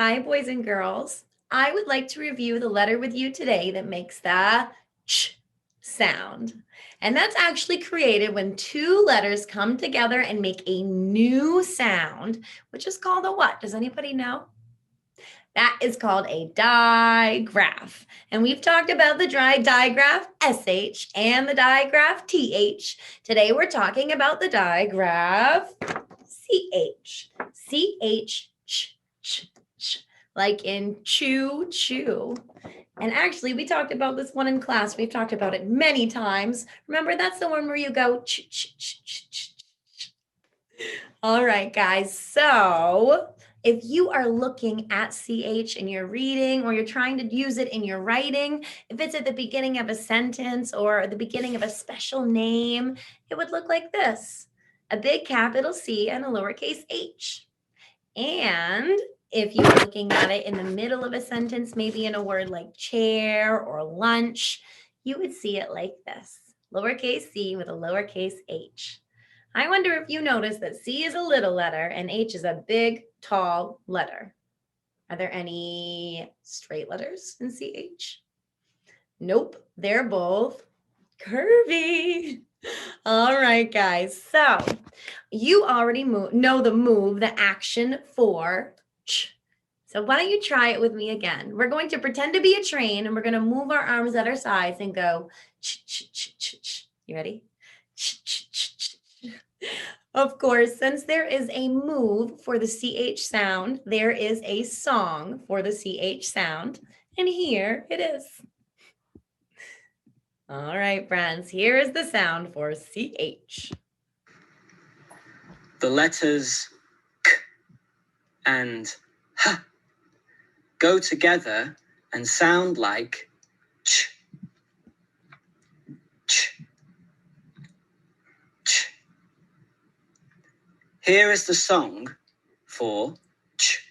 Hi, boys and girls. I would like to review the letter with you today that makes the ch sound. And that's actually created when two letters come together and make a new sound, which is called a what? Does anybody know? That is called a digraph. And we've talked about the digraph SH and the digraph TH. Today we're talking about the digraph CH. CH, like in chew, chew. And actually, we talked about this one in class. We've talked about it many times. Remember, that's the one where you go ch, ch, ch, ch, ch. All right, guys. So if you are looking at CH and you're reading or you're trying to use it in your writing, if it's at the beginning of a sentence or the beginning of a special name, it would look like this: a big capital C and a lowercase h. And if you were looking at it in the middle of a sentence, maybe in a word like chair or lunch, you would see it like this: lowercase c with a lowercase h. I wonder if you notice that C is a little letter and H is a big, tall letter. Are there any straight letters in CH? Nope, they're both curvy. All right, guys. So you already know the action for ch. So why don't you try it with me again? We're going to pretend to be a train and we're going to move our arms at our sides and go ch, ch, ch, ch, ch. You ready? Ch, ch, ch, ch. Of course, since there is a move for the CH sound, there is a song for the CH sound. And here it is. All right, friends, here is the sound for CH. The letters K and H go together and sound like ch, ch, ch. Here is the song for ch.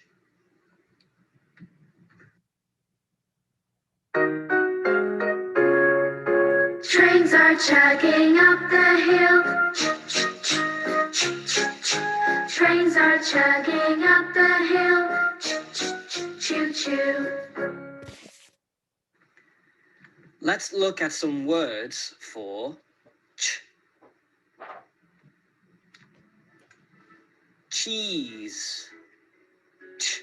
Trains are chugging up the hill. Trains are chugging up the hill. Choo choo. Let's look at some words for ch. Cheese. Ch.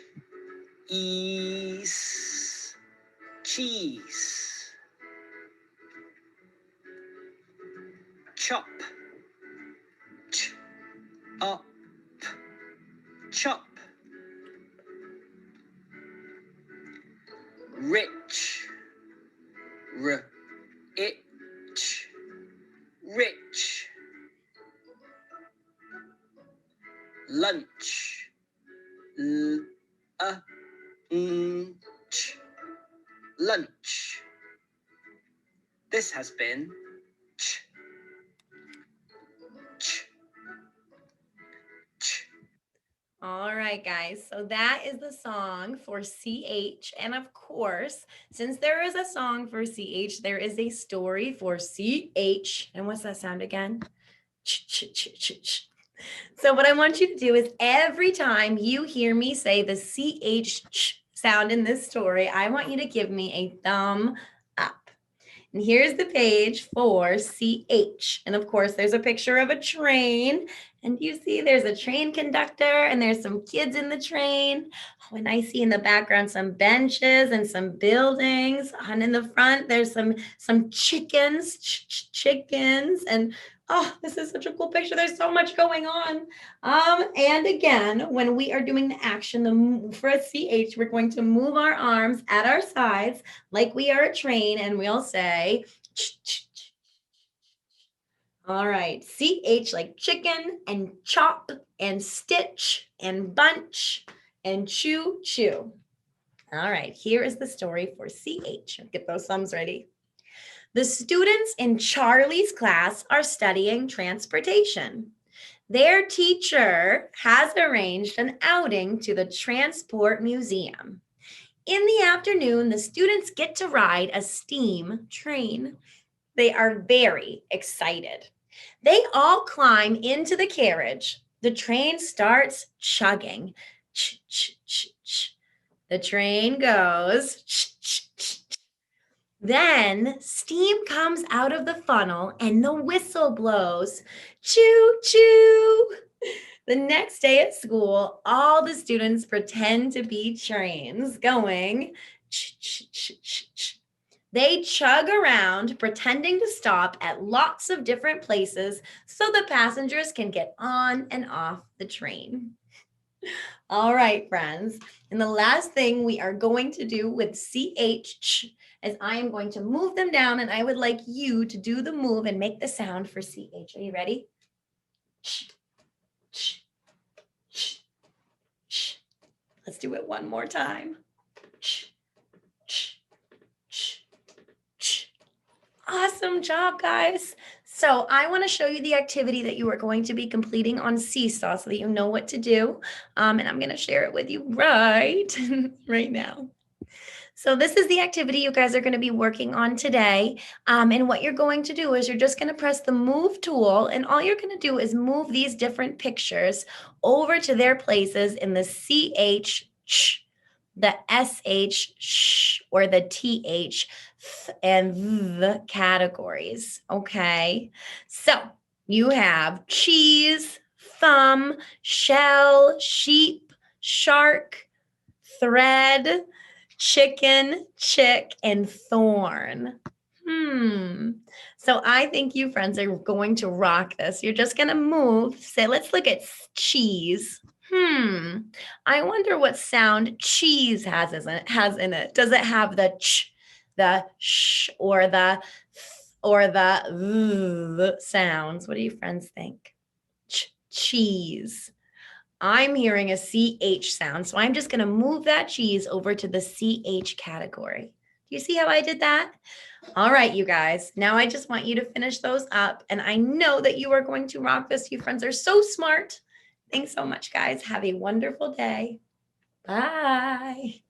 Ease. Cheese. Chop. Ch. Up. Chop. Rich. R. Itch. Rich. Lunch. L. Ch. Lunch. This has been ch. Ch. Ch. All right, guys, so that is the song for CH. And of course, since there is a song for CH, there is a story for CH. And what's that sound again? Ch, ch, ch, ch, ch. So what I want you to do is every time you hear me say the CH sound in this story, I want you to give me a thumb up. And here's the page for CH. And of course, there's a picture of a train. And you see there's a train conductor and there's some kids in the train. Oh, and I see in the background some benches and some buildings. And in the front, there's some chickens, chickens. And oh, this is such a cool picture. There's so much going on. And again, when we are doing the action for a CH, we're going to move our arms at our sides like we are a train, and we'll say, ch, ch, ch. All right, CH like chicken and chop and stitch and bunch and chew, chew. All right, here is the story for CH. Get those thumbs ready. The students in Charlie's class are studying transportation. Their teacher has arranged an outing to the Transport Museum. In the afternoon, the students get to ride a steam train. They are very excited. They all climb into the carriage. The train starts chugging. Ch, ch, ch, ch. The train goes. Then steam comes out of the funnel and the whistle blows. Choo choo. The next day at school, all the students pretend to be trains going. They chug around, pretending to stop at lots of different places so the passengers can get on and off the train. All right, friends. And the last thing we are going to do with CH is I am going to move them down, and I would like you to do the move and make the sound for CH. Are you ready? Let's do it one more time. Awesome job, guys. So I want to show you the activity that you are going to be completing on Seesaw so that you know what to do. And I'm going to share it with you right now. So this is the activity you guys are going to be working on today. And what you're going to do is you're just going to press the move tool, and all you're going to do is move these different pictures over to their places in the CH, the SH, sh, or the TH, th, and the categories. Okay. So you have cheese, thumb, shell, sheep, shark, thread, chicken, chick, and thorn. So I think you friends are going to rock this. You're just going to move. Say, let's look at cheese. I wonder what sound cheese has in it. Does it have the ch, the sh, or the sounds? What do you friends think? Cheese. I'm hearing a CH sound, so I'm just going to move that cheese over to the CH category. Do you see how I did that? All right, you guys. Now I just want you to finish those up, and I know that you are going to rock this. You friends are so smart. Thanks so much, guys. Have a wonderful day. Bye.